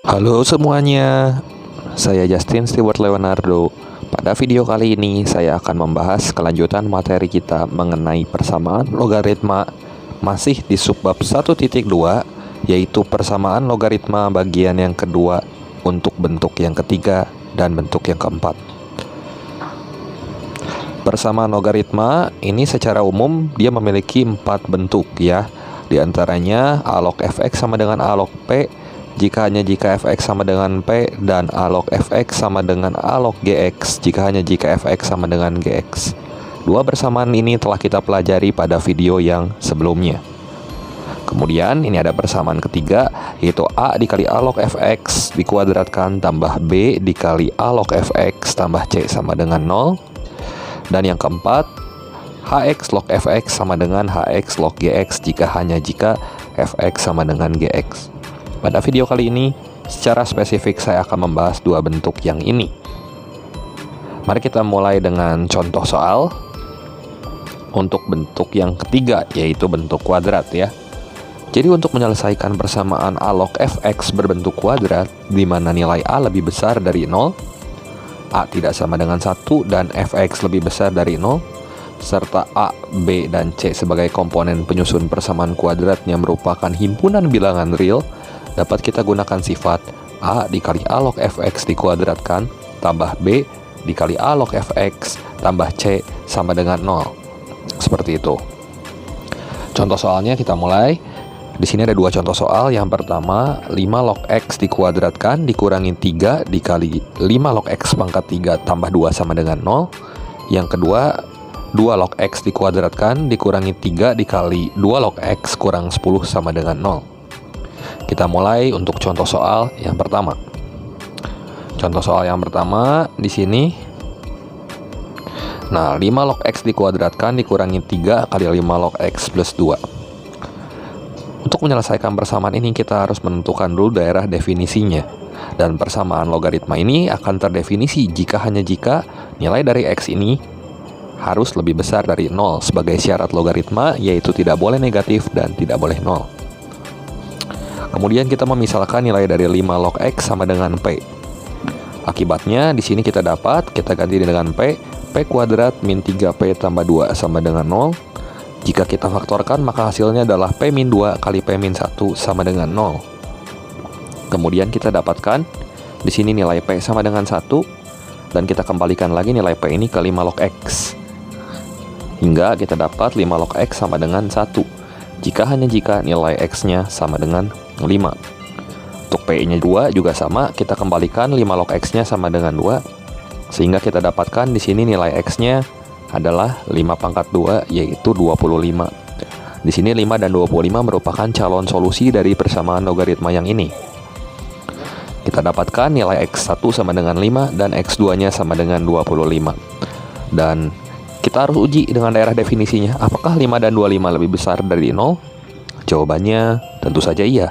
Halo semuanya, saya Justin Stewart Leonardo. Pada video kali ini saya akan membahas kelanjutan materi kita mengenai persamaan logaritma masih di subbab 1.2, yaitu persamaan logaritma bagian yang kedua untuk bentuk yang ketiga dan bentuk yang keempat. Persamaan logaritma ini secara umum dia memiliki 4 bentuk ya. Di antaranya a log fx sama dengan a log p, jika fx sama dengan p, dan a log fx sama dengan a log gx jika fx sama dengan gx. Dua persamaan ini telah kita pelajari pada video yang sebelumnya. Kemudian ini ada persamaan ketiga, yaitu a dikali a log fx dikuadratkan tambah b dikali a log fx tambah c sama dengan 0. Dan yang keempat, hx log fx sama dengan hx log gx jika fx sama dengan gx. Pada video kali ini, secara spesifik saya akan membahas dua bentuk yang ini. Mari kita mulai dengan contoh soal untuk bentuk yang ketiga, yaitu bentuk kuadrat ya. Jadi untuk menyelesaikan persamaan a log fx berbentuk kuadrat, di mana nilai a lebih besar dari 0, a tidak sama dengan 1, dan fx lebih besar dari 0, serta a, b, dan c sebagai komponen penyusun persamaan kuadrat yang merupakan himpunan bilangan real, dapat kita gunakan sifat a dikali a log fx dikuadratkan tambah b dikali a log fx tambah c sama dengan 0. Seperti itu. Contoh soalnya kita mulai. Di sini ada dua contoh soal. Yang pertama, 5 log x dikuadratkan dikurangi 3 dikali 5 log x pangkat 3 tambah 2 sama dengan 0. Yang kedua, 2 log x dikuadratkan dikurangi 3 dikali 2 log x kurang 10 sama dengan 0. Kita mulai untuk contoh soal yang pertama. Contoh soal yang pertama di sini. Nah, 5 log x dikuadratkan dikurangi 3 kali 5 log x plus 2. Untuk menyelesaikan persamaan ini kita harus menentukan dulu daerah definisinya. Dan persamaan logaritma ini akan terdefinisi jika nilai dari x ini harus lebih besar dari 0 sebagai syarat logaritma, yaitu tidak boleh negatif dan tidak boleh 0. Kemudian kita memisalkan nilai dari 5 log x sama dengan p. Akibatnya di sini kita ganti dengan p kuadrat min 3p tambah 2 sama dengan 0. Jika kita faktorkan maka hasilnya adalah p min 2 kali p min 1 sama dengan 0. Kemudian kita dapatkan di sini nilai p sama dengan 1, dan kita kembalikan lagi nilai p ini ke 5 log x. Hingga kita dapat 5 log x sama dengan 1 jika nilai x-nya sama dengan 5. Untuk p-nya 2 juga sama, kita kembalikan 5 log x-nya sama dengan 2, sehingga kita dapatkan di sini nilai x-nya adalah 5 pangkat 2, yaitu 25. Di sini 5 dan 25 merupakan calon solusi dari persamaan logaritma yang ini. Kita dapatkan nilai x1 sama dengan 5 dan x2-nya sama dengan 25. Dan kita harus uji dengan daerah definisinya. Apakah 5 dan 25 lebih besar dari 0? Jawabannya tentu saja iya.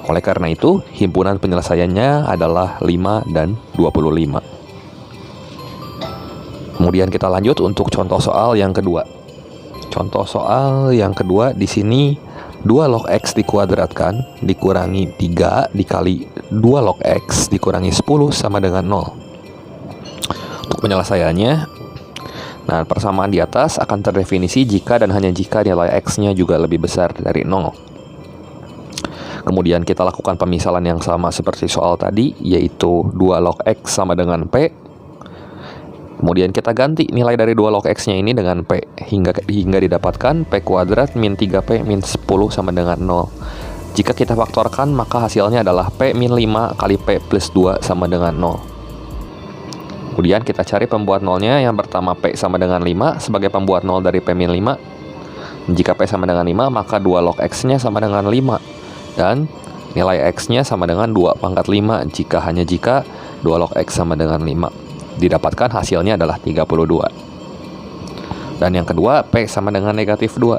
Oleh karena itu, himpunan penyelesaiannya adalah 5 dan 25. Kemudian kita lanjut untuk contoh soal yang kedua. Contoh soal yang kedua di sini 2 log x dikuadratkan dikurangi 3 dikali 2 log x dikurangi 10 sama dengan 0. Untuk penyelesaiannya, nah persamaan di atas akan terdefinisi jika dan hanya jika nilai x-nya juga lebih besar dari 0. Kemudian kita lakukan pemisalan yang sama seperti soal tadi, yaitu 2 log x sama dengan p. Kemudian kita ganti nilai dari 2 log x-nya ini dengan p hingga didapatkan p kuadrat min 3p min 10 sama dengan 0. Jika kita faktorkan maka hasilnya adalah p min 5 kali p plus 2 sama dengan 0. Kemudian kita cari pembuat nolnya. Yang pertama p sama dengan 5 sebagai pembuat nol dari p min 5. Jika p sama dengan 5 maka 2 log x-nya sama dengan 5. Dan nilai x-nya sama dengan 2 pangkat 5 jika 2 log x sama dengan 5. Didapatkan hasilnya adalah 32. Dan yang kedua, p sama dengan negatif 2.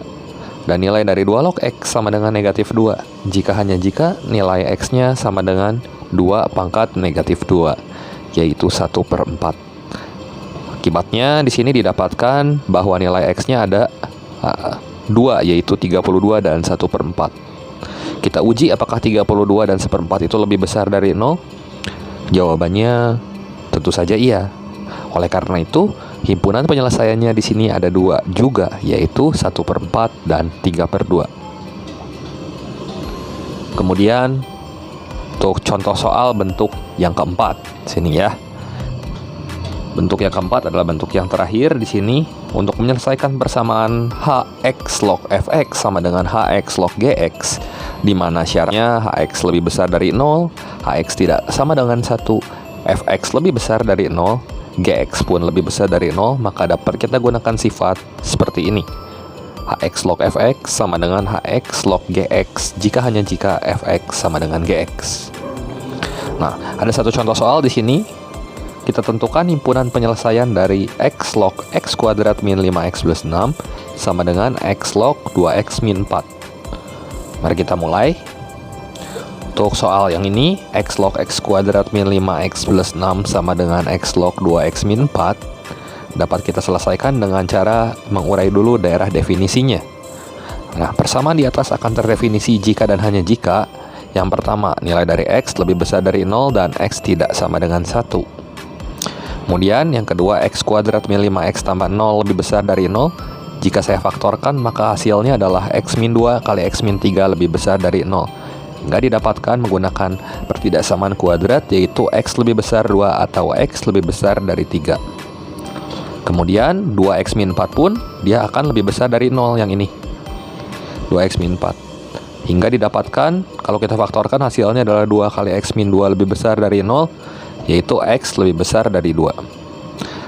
Dan nilai dari 2 log x sama dengan negatif 2 jika nilai x-nya sama dengan 2 pangkat negatif 2, yaitu 1/4. Akibatnya di sini didapatkan bahwa nilai x-nya ada 2, yaitu 32 dan 1/4. Kita uji apakah 32 dan 1/4 itu lebih besar dari 0? Jawabannya tentu saja iya. Oleh karena itu, himpunan penyelesaiannya di sini ada 2 juga, yaitu 1/4 dan 3/2. Kemudian, untuk contoh soal bentuk yang keempat, sini ya. Bentuk yang keempat adalah bentuk yang terakhir di sini. Untuk menyelesaikan persamaan hx log fx sama dengan hx log gx, di mana syaratnya hx lebih besar dari 0, hx tidak sama dengan 1, fx lebih besar dari 0, gx pun lebih besar dari 0, maka dapat kita gunakan sifat seperti ini. Hx log fx sama dengan hx log gx jika hanya jika fx sama dengan gx. Nah, ada satu contoh soal di sini. Kita tentukan himpunan penyelesaian dari x log x kuadrat min 5x plus 6 sama dengan x log 2x min 4. Mari kita mulai. Untuk soal yang ini, x log x kuadrat min 5x plus 6 sama dengan x log 2x min 4 dapat kita selesaikan dengan cara mengurai dulu daerah definisinya. Nah, persamaan di atas akan terdefinisi jika dan hanya jika yang pertama, nilai dari x lebih besar dari 0 dan x tidak sama dengan 1. Kemudian yang kedua, x kuadrat min 5x tambah 0 lebih besar dari 0. Jika saya faktorkan, maka hasilnya adalah x min 2 kali x min 3 lebih besar dari 0. Hingga didapatkan menggunakan pertidaksamaan kuadrat, yaitu x lebih besar 2 atau x lebih besar dari 3. Kemudian 2x min 4 pun dia akan lebih besar dari 0 yang ini. 2x min 4. Hingga didapatkan, kalau kita faktorkan hasilnya adalah 2 kali x min 2 lebih besar dari 0, yaitu x lebih besar dari 2.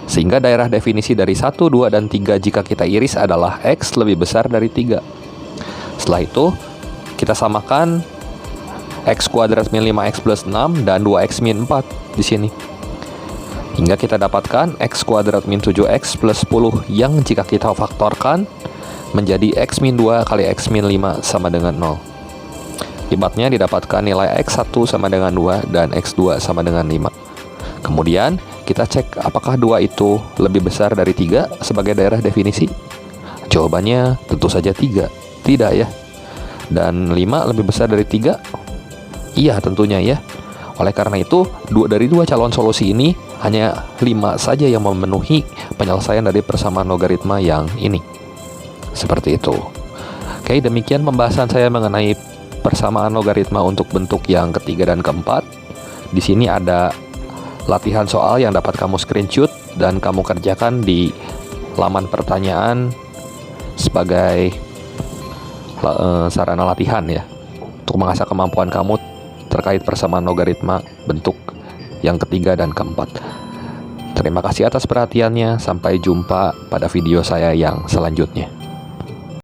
Sehingga daerah definisi dari 1, 2, dan 3 jika kita iris adalah x lebih besar dari 3. Setelah itu, kita samakan x kuadrat min 5x plus 6 dan 2x min 4 di sini. Hingga kita dapatkan x kuadrat min 7x plus 10 yang jika kita faktorkan menjadi x min 2 kali x min 5 sama dengan 0. Akibatnya didapatkan nilai x1 sama dengan 2 dan x2 sama dengan 5. Kemudian kita cek apakah 2 itu lebih besar dari 3 sebagai daerah definisi. Jawabannya tentu saja 3. Tidak ya. Dan 5 lebih besar dari 3? Iya tentunya ya. Oleh karena itu, dari 2 calon solusi ini hanya 5 saja yang memenuhi penyelesaian dari persamaan logaritma yang ini. Seperti itu. Oke, demikian pembahasan saya mengenai persamaan logaritma untuk bentuk yang ketiga dan keempat. Di sini ada latihan soal yang dapat kamu screenshot dan kamu kerjakan di laman pertanyaan sebagai sarana latihan ya, untuk mengasah kemampuan kamu terkait persamaan logaritma bentuk yang ketiga dan keempat. Terima kasih atas perhatiannya. Sampai jumpa pada video saya yang selanjutnya.